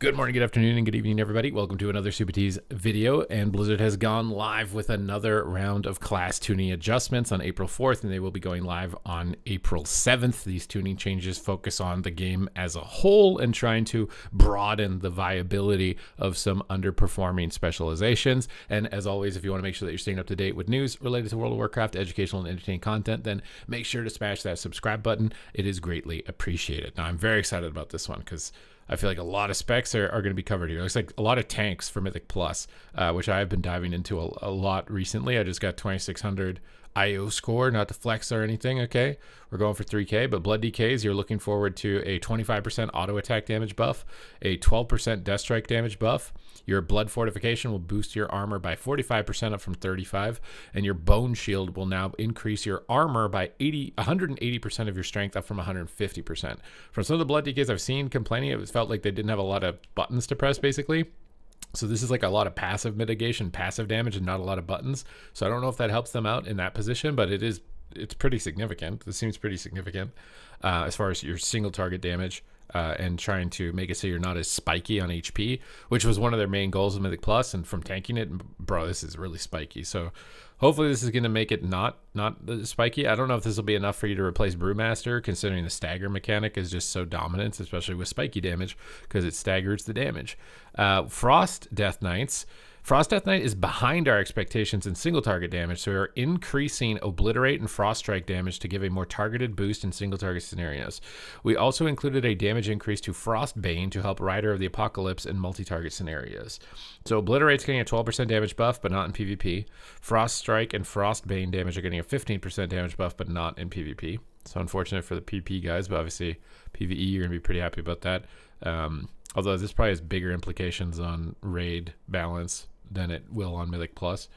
Good morning, good afternoon, and good evening, everybody. Welcome to another Supatease video, and Blizzard has gone live with another round of class tuning adjustments on April 4th, and they will be going live on April 7th. These tuning changes focus on the game as a whole and trying to broaden the viability of some underperforming specializations. And as always, if you want to make sure that you're staying up to date with news related to World of Warcraft, educational and entertaining content, then make sure to smash that subscribe button. It is greatly appreciated. Now, I'm very excited about this one because I feel like a lot of specs are going to be covered here. It looks like a lot of tanks for Mythic Plus, which I have been diving into a lot recently. I just got 2600 IO score, not to flex or anything, okay? We're going for 3K, but Blood DKs, you're looking forward to a 25% auto attack damage buff, a 12% death strike damage buff. Your blood fortification will boost your armor by 45% up from 35, and your bone shield will now increase your armor by 180% of your strength up from 150%. From some of the Blood DKs I've seen complaining, it felt like they didn't have a lot of buttons to press, basically. So this is like a lot of passive mitigation, passive damage, and not a lot of buttons. So I don't know if that helps them out in that position, but it's pretty significant. This seems pretty significant as far as your single target damage and trying to make it so you're not as spiky on HP, which was one of their main goals of Mythic Plus. And from tanking it, bro, this is really spiky. So hopefully this is going to make it not spiky. I don't know if this will be enough for you to replace Brewmaster, considering the stagger mechanic is just so dominant, especially with spiky damage, because it staggers the damage. Frost Death Knights. Frost Death Knight is behind our expectations in single target damage, so we are increasing Obliterate and Frost Strike damage to give a more targeted boost in single target scenarios. We also included a damage increase to Frostbane to help Rider of the Apocalypse in multi-target scenarios. So Obliterate's getting a 12% damage buff, but not in PvP. Frost Strike and Frostbane damage are getting a 15% damage buff, but not in PvP. So unfortunate for the PP guys, but obviously PvE, you're going to be pretty happy about that. Although this probably has bigger implications on raid balance than it will on Mythic Plus.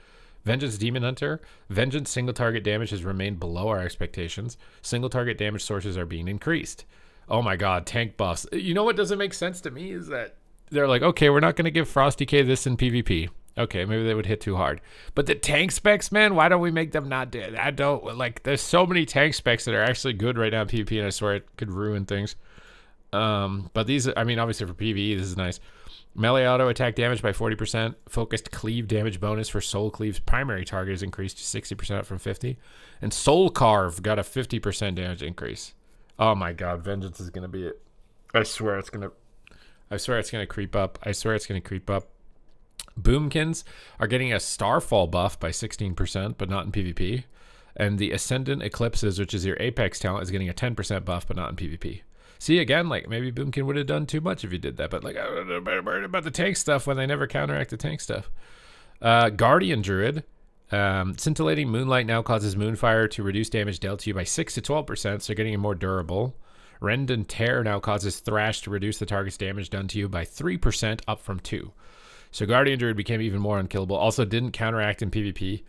Vengeance Demon Hunter. Vengeance single target damage has remained below our expectations. Single target damage sources are being increased. Oh my god, tank buffs. You know what doesn't make sense to me is that they're like, okay, we're not going to give Frost DK this in PvP. Okay, maybe they would hit too hard. But the tank specs, man, why don't we make them not dead? I don't, like, there's so many tank specs that are actually good right now in PvP, and I swear it could ruin things. But these, I mean, obviously for PvE, this is nice. Melee auto attack damage by 40%. Focused cleave damage bonus for Soul Cleave's primary target is increased to 60% up from 50. And Soul Carve got a 50% damage increase. Oh my god, Vengeance is going to be it. I swear it's going to creep up. I swear it's going to creep up. Boomkins are getting a Starfall buff by 16%, but not in PvP. And the Ascendant Eclipses, which is your Apex talent, is getting a 10% buff, but not in PvP. See, again, like, maybe Boomkin would have done too much if he did that, but, like, I don't know about the tank stuff when they never counteract the tank stuff. Guardian Druid. Scintillating Moonlight now causes Moonfire to reduce damage dealt to you by 6 to 12%, so getting more durable. Rend and Tear now causes Thrash to reduce the target's damage done to you by 3%, up from 2. So Guardian Druid became even more unkillable. Also didn't counteract in PvP.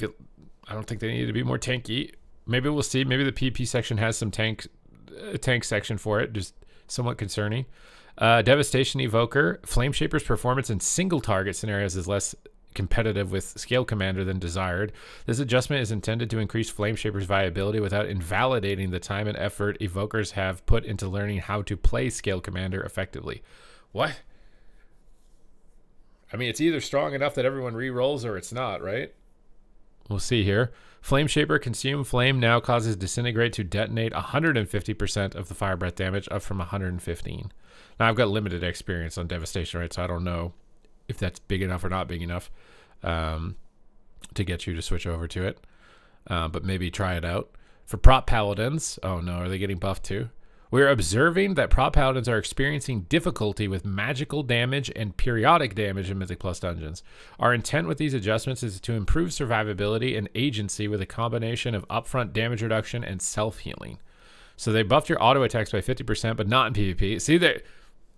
I don't think they needed to be more tanky. Maybe we'll see. Maybe the PvP section has some tank section for it, just somewhat concerning. Devastation Evoker. Flameshaper's performance in single target scenarios is less competitive with Scale Commander than desired. This adjustment is intended to increase Flameshaper's viability without invalidating the time and effort Evokers have put into learning how to play Scale Commander effectively. What? I mean, it's either strong enough that everyone re-rolls or it's not, right? We'll see here. Flameshaper Consume Flame now causes Disintegrate to detonate 150% of the fire breath damage, up from 115. Now, I've got limited experience on Devastation, right? So I don't know if that's big enough or not big enough to get you to switch over to it. But maybe try it out. For Prop Paladins, oh no, are they getting buffed too? We're observing that Prop Paladins are experiencing difficulty with magical damage and periodic damage in Mythic Plus dungeons. Our intent with these adjustments is to improve survivability and agency with a combination of upfront damage reduction and self-healing. So they buffed your auto attacks by 50%, but not in PvP. See, there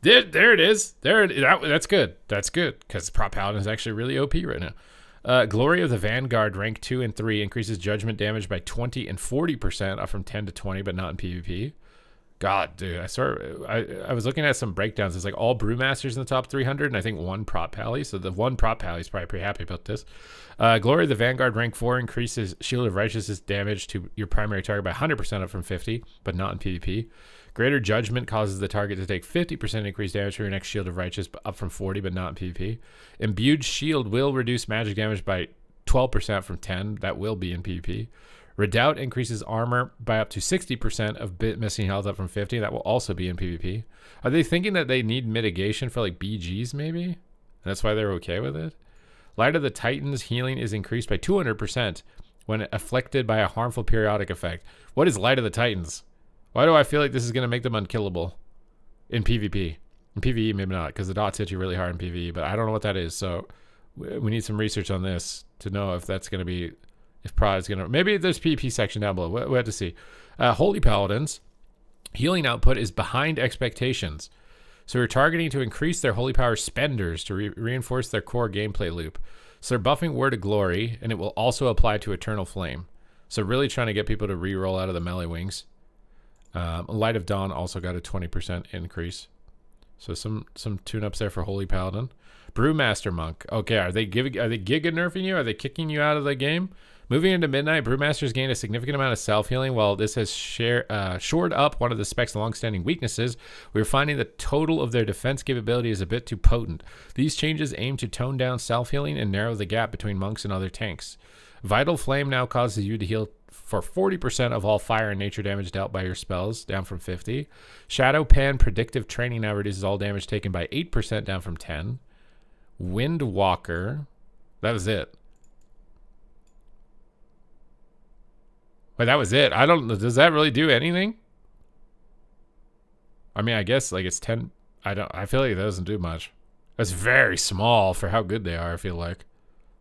it is. That's good. That's good, because Prop Paladin is actually really OP right now. Glory of the Vanguard rank 2 and 3 increases judgment damage by 20 and 40%, up from 10 to 20, but not in PvP. God, dude, I was looking at some breakdowns. It's like all Brewmasters in the top 300, and I think one Prop Pally. So the one Prop Pally is probably pretty happy about this. Glory of the Vanguard rank 4 increases Shield of Righteousness damage to your primary target by 100%, up from 50, but not in PvP. Greater Judgment causes the target to take 50% increased damage for your next Shield of Righteous, up from 40, but not in PvP. Imbued Shield will reduce magic damage by 12% from 10. That will be in PvP. Redoubt increases armor by up to 60% of missing health, up from 50. That will also be in PvP. Are they thinking that they need mitigation for like BGs maybe? That's why they're okay with it? Light of the Titans healing is increased by 200% when afflicted by a harmful periodic effect. What is Light of the Titans? Why do I feel like this is going to make them unkillable in PvP? In PvE, maybe not, because the dots hit you really hard in PvE, but I don't know what that is. So we need some research on this to know if that's going to be, if Prod is going to, maybe there's PvP section down below. We have to see. Holy Paladins, healing output is behind expectations. So we're targeting to increase their Holy Power spenders to reinforce their core gameplay loop. So they're buffing Word of Glory, and it will also apply to Eternal Flame. So really trying to get people to re-roll out of the melee wings. Light of Dawn also got a 20% increase. So some tune-ups there for Holy Paladin. Brewmaster Monk. Okay, are they giga nerfing you? Are they kicking you out of the game? Moving into Midnight, Brewmasters gain a significant amount of self-healing. While this has shored up one of the spec's long-standing weaknesses, we're finding the total of their defense capability is a bit too potent. These changes aim to tone down self-healing and narrow the gap between monks and other tanks. Vital Flame now causes you to heal for 40% of all fire and nature damage dealt by your spells, down from 50. Shadow Pan Predictive Training now reduces all damage taken by 8%, down from 10. Windwalker, that was it. Wait, that was it. I don't know. Does that really do anything? I mean, I guess like it's 10. I feel like it doesn't do much. That's very small for how good they are, I feel like.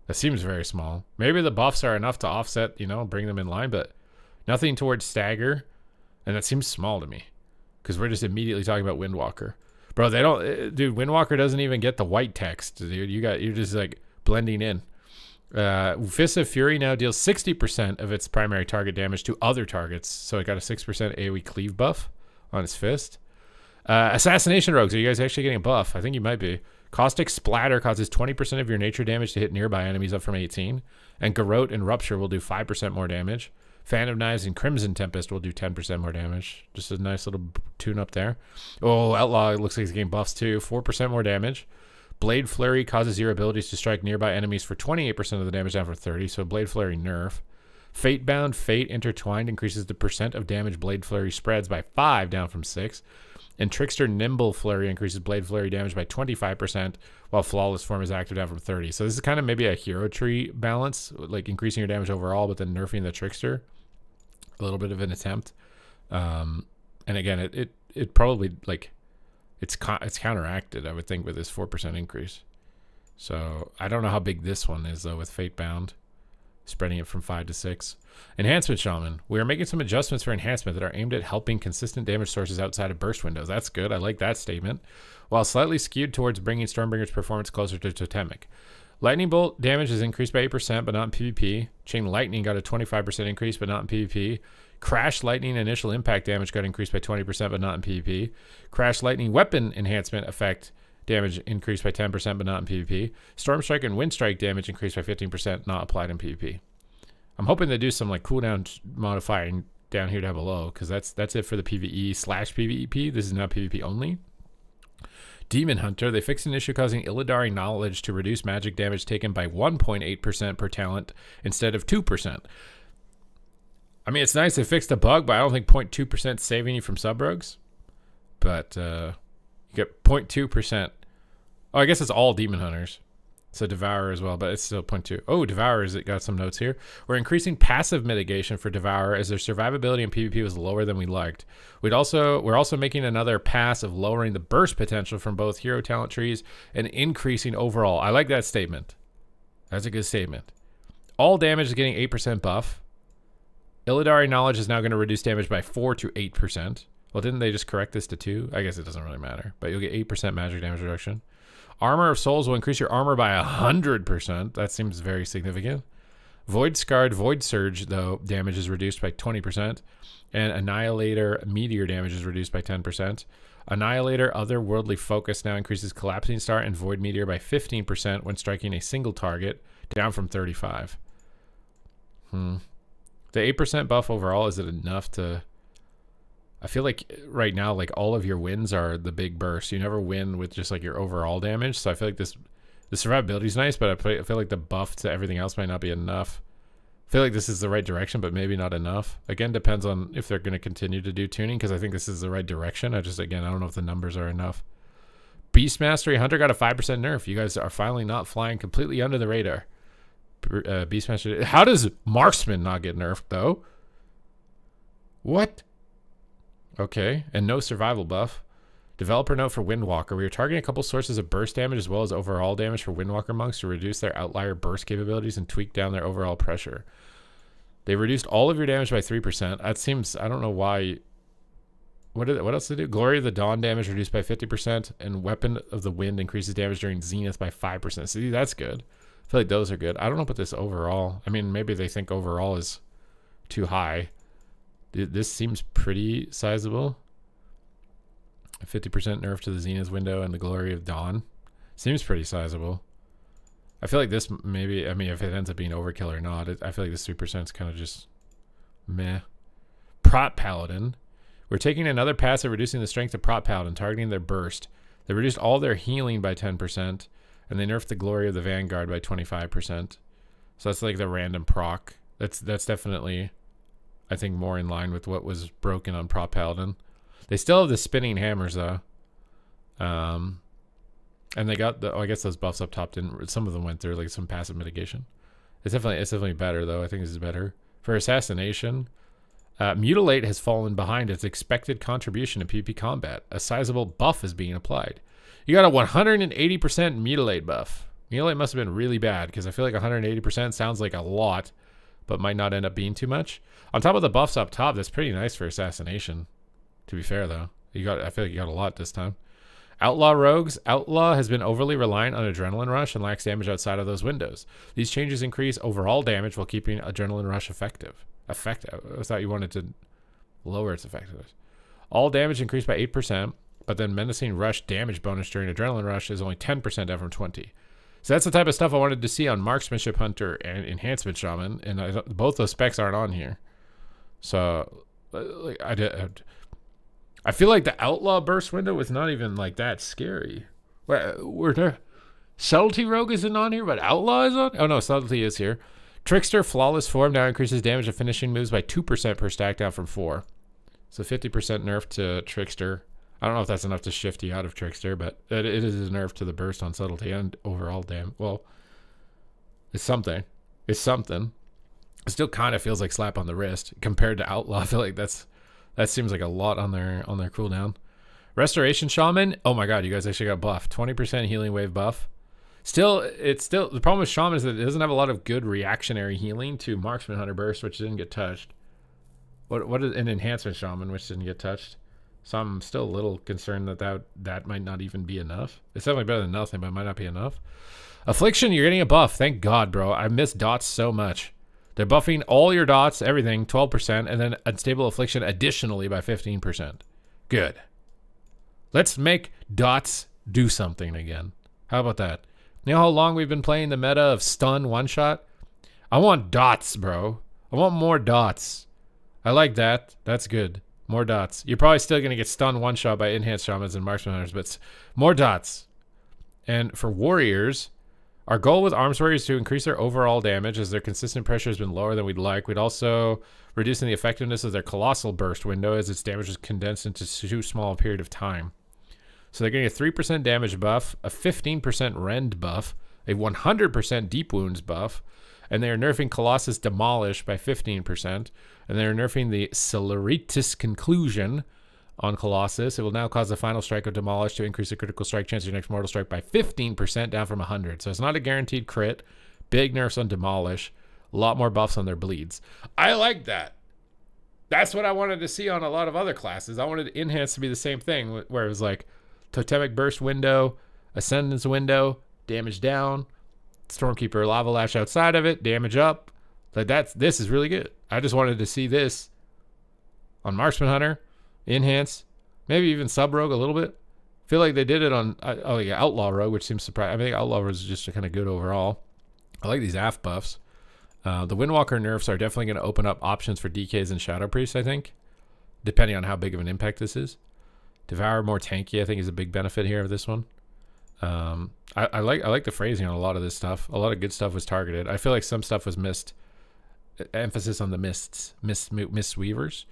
That seems very small. Maybe the buffs are enough to offset, bring them in line, but nothing towards stagger. And that seems small to me. Because we're just immediately talking about Windwalker. Bro, they don't, dude, Windwalker doesn't even get the white text, dude. You're just like blending in. Fist of Fury now deals 60% of its primary target damage to other targets. So it got a 6% AoE cleave buff on its fist. Assassination Rogues, are you guys actually getting a buff? I think you might be. Caustic Splatter causes 20% of your nature damage to hit nearby enemies, up from 18. And Garrote and Rupture will do 5% more damage. Fan of Knives and Crimson Tempest will do 10% more damage. Just a nice little tune up there. Oh, Outlaw, it looks like he's getting buffs too. 4% more damage. Blade Flurry causes your abilities to strike nearby enemies for 28% of the damage, down from 30. So Blade Flurry nerf. Fatebound Fate Intertwined increases the percent of damage Blade Flurry spreads by 5, down from 6. And Trickster Nimble Flurry increases Blade Flurry damage by 25%, while Flawless Form is active, down from 30. So this is kind of maybe a hero tree balance, like increasing your damage overall, but then nerfing the Trickster. A little bit of an attempt. And again, it probably, like, it's counteracted, I would think, with this 4% increase. So I don't know how big this one is, though, with Fatebound. Spreading it from 5 to 6. Enhancement Shaman. We are making some adjustments for enhancement that are aimed at helping consistent damage sources outside of burst windows. That's good. I like that statement. While slightly skewed towards bringing Stormbringer's performance closer to Totemic. Lightning Bolt damage is increased by 8%, but not in PvP. Chain Lightning got a 25% increase, but not in PvP. Crash Lightning initial impact damage got increased by 20%, but not in PvP. Crash Lightning weapon enhancement effect damage increased by 10%, but not in PvP. Storm Strike and Wind Strike damage increased by 15%, not applied in PvP. I'm hoping they do some like cooldown modifying down here down below, because that's it for the PvE/PvP. This is now PvP only. Demon Hunter, they fixed an issue causing Illidari Knowledge to reduce magic damage taken by 1.8% per talent instead of 2%. I mean, it's nice they fixed a bug, but I don't think 0.2% saving you from sub-rogues. But you get 0.2%. Oh, I guess it's all Demon Hunters. So Devourer as well, but it's still 0.2. Oh, Devourers, it got some notes here. We're increasing passive mitigation for Devourer as their survivability in PvP was lower than we liked. We're also making another pass of lowering the burst potential from both hero talent trees and increasing overall. I like that statement. That's a good statement. All damage is getting 8% buff. Illidari Knowledge is now going to reduce damage by 4 to 8%. Well, didn't they just correct this to 2? I guess it doesn't really matter, but you'll get 8% magic damage reduction. Armor of Souls will increase your armor by 100%. That seems very significant. Void Scarred Void Surge, though, damage is reduced by 20%. And Annihilator Meteor damage is reduced by 10%. Annihilator Otherworldly Focus now increases Collapsing Star and Void Meteor by 15% when striking a single target, down from 35. The 8% buff overall, is it enough to... I feel like right now, like all of your wins are the big burst. You never win with just like your overall damage. So I feel like the survivability is nice, but I feel like the buff to everything else might not be enough. I feel like this is the right direction, but maybe not enough. Again, depends on if they're going to continue to do tuning, because I think this is the right direction. I don't know if the numbers are enough. Beast Mastery Hunter got a 5% nerf. You guys are finally not flying completely under the radar. Beast Mastery. How does Marksman not get nerfed, though? What? Okay, and no survival buff. Developer note for Windwalker. We are targeting a couple sources of burst damage as well as overall damage for Windwalker monks to reduce their outlier burst capabilities and tweak down their overall pressure. They reduced all of your damage by 3%. That seems, I don't know why. What else did they do? Glory of the Dawn damage reduced by 50%, and Weapon of the Wind increases damage during Zenith by 5%. See, that's good. I feel like those are good. I don't know about this overall. I mean, maybe they think overall is too high. This seems pretty sizable. A 50% nerf to the Zenith window and the Glory of Dawn. Seems pretty sizable. I feel like this maybe, I mean, if it ends up being overkill or not, I feel like this 3% is kind of just meh. Prot Paladin. We're taking another pass at reducing the strength of Prot Paladin, targeting their burst. They reduced all their healing by 10%, and they nerfed the Glory of the Vanguard by 25%. So that's like the random proc. That's definitely, I think, more in line with what was broken on Prot Paladin. They still have the spinning hammers, though. And they got the, I guess those buffs up top didn't, some of them went through like some passive mitigation. It's definitely better, though. I think this is better. For Assassination, Mutilate has fallen behind its expected contribution to PvP combat. A sizable buff is being applied. You got a 180% Mutilate buff. Mutilate must have been really bad, because I feel like 180% sounds like a lot, but might not end up being too much. On top of the buffs up top, that's pretty nice for Assassination. To be fair, though, I feel like you got a lot this time. Outlaw Rogues. Outlaw has been overly reliant on Adrenaline Rush and lacks damage outside of those windows. These changes increase overall damage while keeping Adrenaline Rush effective. I thought you wanted to lower its effectiveness. All damage increased by 8%, but then Menacing Rush damage bonus during Adrenaline Rush is only 10% down from 20. So that's the type of stuff I wanted to see on Marksmanship Hunter and Enhancement Shaman, and both those specs aren't on here. So like, I feel like the Outlaw burst window was not even like that scary. Were there? Subtlety Rogue isn't on here, but Outlaw is on? Oh no, Subtlety is here. Trickster Flawless Form now increases damage of finishing moves by 2% per stack, down from 4. So 50% nerf to Trickster. I don't know if that's enough to shift you out of Trickster, but it is a nerf to the burst on Subtlety and overall damage. Well, it's something. It's something. It still kind of feels like slap on the wrist compared to Outlaw. I feel like that seems like a lot on their cooldown. Restoration Shaman. Oh my god, you guys actually got buffed. 20% healing wave buff. It's still the problem with Shaman is that it doesn't have a lot of good reactionary healing to Marksman Hunter burst, which didn't get touched. What is an Enhancement Shaman, which didn't get touched? So I'm still a little concerned that might not even be enough. It's definitely better than nothing, but it might not be enough. Affliction, you're getting a buff. Thank God, bro. I miss dots so much. They're buffing all your dots, everything, 12%, and then Unstable Affliction additionally by 15%. Good. Let's make dots do something again. How about that? You know how long we've been playing the meta of stun one-shot? I want dots, bro. I want more dots. I like that. That's good. More dots. You're probably still going to get stun one-shot by Enhanced Shamans and Marksman Hunters, but more dots. And for Warriors, our goal with Arms Warriors is to increase their overall damage, as their consistent pressure has been lower than we'd like. We'd also reducing the effectiveness of their Colossal Burst window, as its damage is condensed into too small a period of time. So they're getting a 3% damage buff, a 15% rend buff, a 100% deep wounds buff, and they are nerfing Colossus Demolish by 15%, and they're nerfing the Celeritis Conclusion on Colossus. It will now cause the final strike of Demolish to increase the critical strike chance of your next mortal strike by 15%, down from 100. So it's not a guaranteed crit. Big nerfs on Demolish. A lot more buffs on their bleeds. I like that. That's what I wanted to see on a lot of other classes. I wanted Enhance to be the same thing, where it was like Totemic Burst window, Ascendance window, damage down, Stormkeeper Lava Lash outside of it, damage up. Like this is really good. I just wanted to see this on Marksman Hunter, Enhance, maybe even Sub Rogue a little bit. Feel like they did it on Outlaw Rogue, which seems surprising. I think Outlaw Rogue is just kind of good overall. I like these AF buffs. The Windwalker nerfs are definitely going to open up options for DKs and Shadow Priests, I think. depending on how big of an impact this is. Devour more tanky, I think, is a big benefit here of this one. I like the phrasing on a lot of this stuff. A lot of good stuff was targeted. I feel like some stuff was missed. Emphasis on the mist weavers.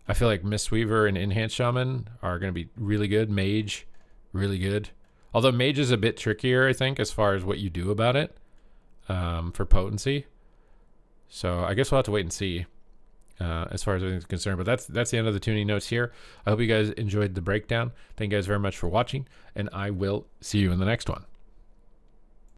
I feel like Mistweaver and Enhanced Shaman are going to be really good. Mage, really good. Although Mage is a bit trickier, I think, as far as what you do about it for potency. So I guess we'll have to wait and see as far as everything's concerned. But that's the end of the tuning notes here. I hope you guys enjoyed the breakdown. Thank you guys very much for watching, and I will see you in the next one.